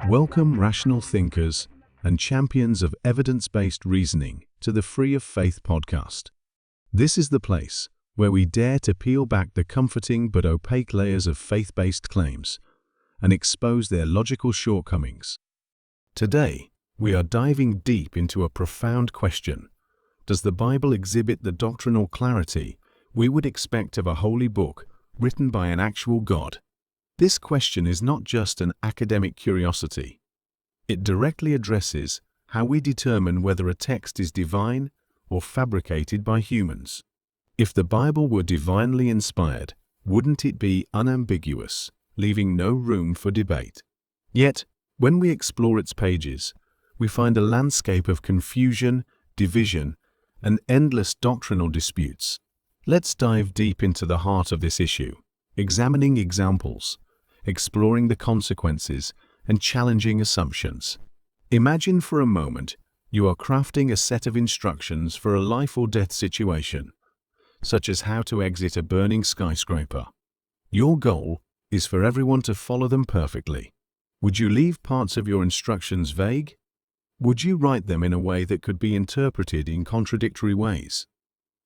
Welcome, rational thinkers and champions of evidence-based reasoning, to the Free of Faith podcast. This is the place where we dare to peel back the comforting but opaque layers of faith-based claims and expose their logical shortcomings. Today, we are diving deep into a profound question. Does the Bible exhibit the doctrinal clarity we would expect of a holy book written by an actual God? This question is not just an academic curiosity. It directly addresses how we determine whether a text is divine or fabricated by humans. If the Bible were divinely inspired, wouldn't it be unambiguous, leaving no room for debate? Yet, when we explore its pages, we find a landscape of confusion, division, and endless doctrinal disputes. Let's dive deep into the heart of this issue, examining examples, exploring the consequences, and challenging assumptions. Imagine for a moment you are crafting a set of instructions for a life or death situation, such as how to exit a burning skyscraper. Your goal is for everyone to follow them perfectly. Would you leave parts of your instructions vague? Would you write them in a way that could be interpreted in contradictory ways?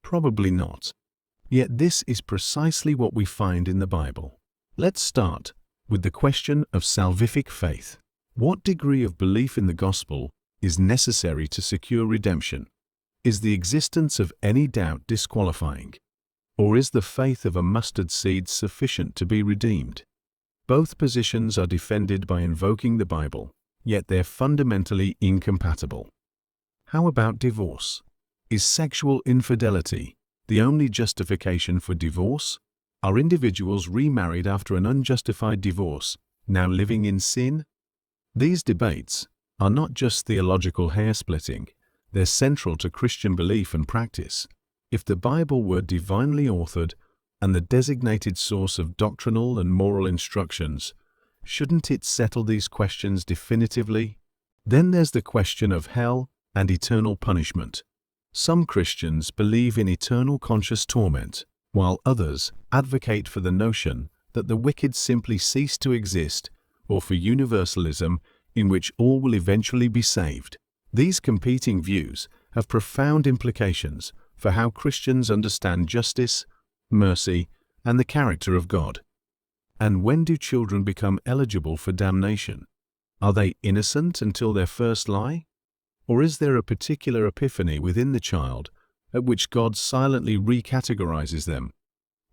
Probably not. Yet this is precisely what we find in the Bible. Let's start with the question of salvific faith. What degree of belief in the gospel is necessary to secure redemption? Is the existence of any doubt disqualifying? Or is the faith of a mustard seed sufficient to be redeemed? Both positions are defended by invoking the Bible, yet they're fundamentally incompatible. How about divorce? Is sexual infidelity the only justification for divorce? Are individuals remarried after an unjustified divorce now living in sin? These debates are not just theological hair-splitting, they're central to Christian belief and practice. If the Bible were divinely authored and the designated source of doctrinal and moral instructions, shouldn't it settle these questions definitively? Then there's the question of hell and eternal punishment. Some Christians believe in eternal conscious torment, while others advocate for the notion that the wicked simply cease to exist, or for universalism in which all will eventually be saved. These competing views have profound implications for how Christians understand justice, mercy, and the character of God. And when do children become eligible for damnation? Are they innocent until their first lie? Or is there a particular epiphany within the child at which God silently recategorizes them,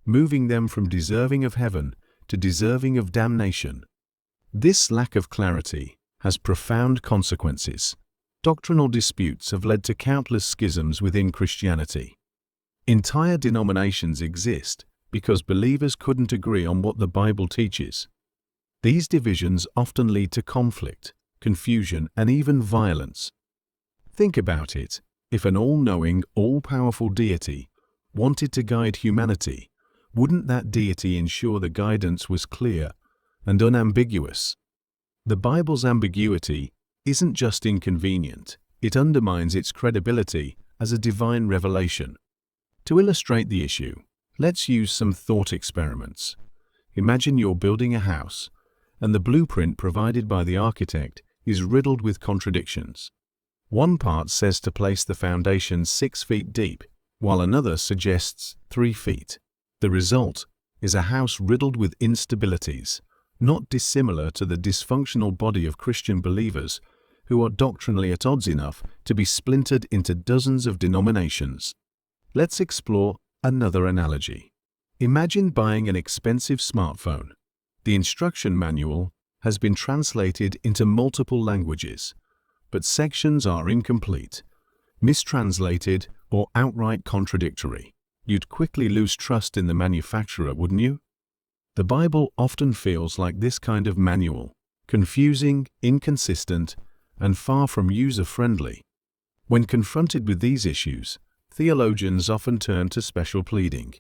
moving them from deserving of heaven to deserving of damnation? This lack of clarity has profound consequences. Doctrinal disputes have led to countless schisms within Christianity. Entire denominations exist because believers couldn't agree on what the Bible teaches. These divisions often lead to conflict, confusion, and even violence. Think about it. If an all-knowing, all-powerful deity wanted to guide humanity, wouldn't that deity ensure the guidance was clear and unambiguous? The Bible's ambiguity isn't just inconvenient, it undermines its credibility as a divine revelation. To illustrate the issue, let's use some thought experiments. Imagine you're building a house, and the blueprint provided by the architect is riddled with contradictions. One part says to place the foundation 6 feet deep, while another suggests 3 feet. The result is a house riddled with instabilities, not dissimilar to the dysfunctional body of Christian believers who are doctrinally at odds enough to be splintered into dozens of denominations. Let's explore another analogy. Imagine buying an expensive smartphone. The instruction manual has been translated into multiple languages, but sections are incomplete, mistranslated, or outright contradictory. You'd quickly lose trust in the manufacturer, wouldn't you? The Bible often feels like this kind of manual, confusing, inconsistent, and far from user-friendly. When confronted with these issues, theologians often turn to special pleading.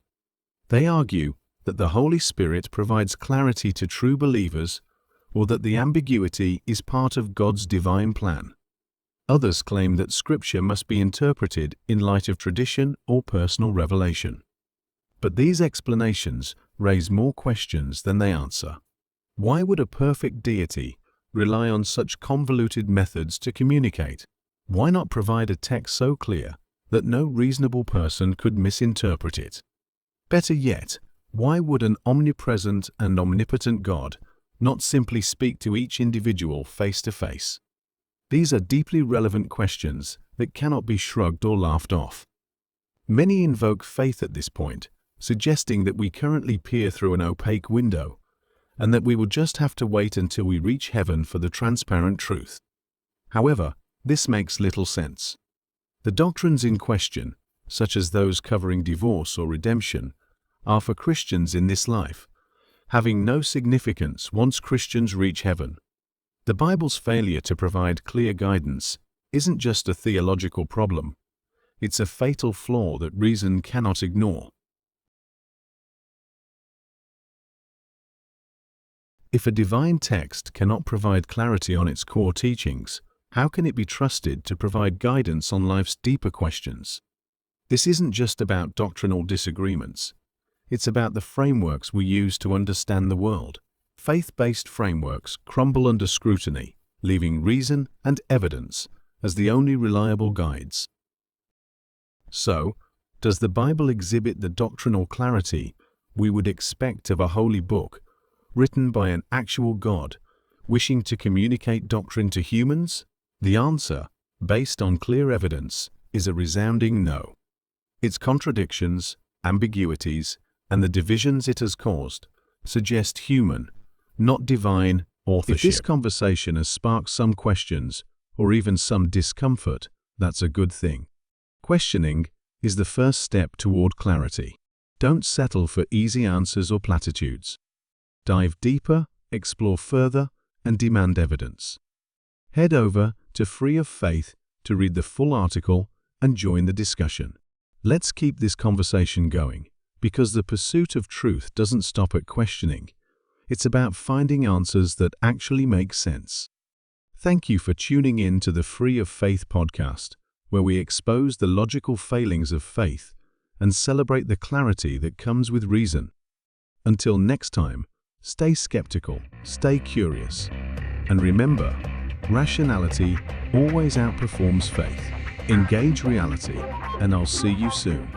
They argue that the Holy Spirit provides clarity to true believers, or that the ambiguity is part of God's divine plan. Others claim that Scripture must be interpreted in light of tradition or personal revelation. But these explanations raise more questions than they answer. Why would a perfect deity rely on such convoluted methods to communicate? Why not provide a text so clear that no reasonable person could misinterpret it? Better yet, why would an omnipresent and omnipotent God not simply speak to each individual face to face? These are deeply relevant questions that cannot be shrugged or laughed off. Many invoke faith at this point, suggesting that we currently peer through an opaque window, and that we will just have to wait until we reach heaven for the transparent truth. However, this makes little sense. The doctrines in question, such as those covering divorce or redemption, are for Christians in this life, having no significance once Christians reach heaven. The Bible's failure to provide clear guidance isn't just a theological problem, it's a fatal flaw that reason cannot ignore. If a divine text cannot provide clarity on its core teachings, how can it be trusted to provide guidance on life's deeper questions? This isn't just about doctrinal disagreements. It's about the frameworks we use to understand the world. Faith-based frameworks crumble under scrutiny, leaving reason and evidence as the only reliable guides. So, does the Bible exhibit the doctrinal clarity we would expect of a holy book, written by an actual God, wishing to communicate doctrine to humans? The answer, based on clear evidence, is a resounding no. Its contradictions, ambiguities, and the divisions it has caused suggest human, not divine, authorship. If this conversation has sparked some questions, or even some discomfort, that's a good thing. Questioning is the first step toward clarity. Don't settle for easy answers or platitudes. Dive deeper, explore further, and demand evidence. Head over to Free of Faith to read the full article and join the discussion. Let's keep this conversation going, because the pursuit of truth doesn't stop at questioning. It's about finding answers that actually make sense. Thank you for tuning in to the Free of Faith podcast, where we expose the logical failings of faith and celebrate the clarity that comes with reason. Until next time, stay skeptical, stay curious, and remember, rationality always outperforms faith. Engage reality, and I'll see you soon.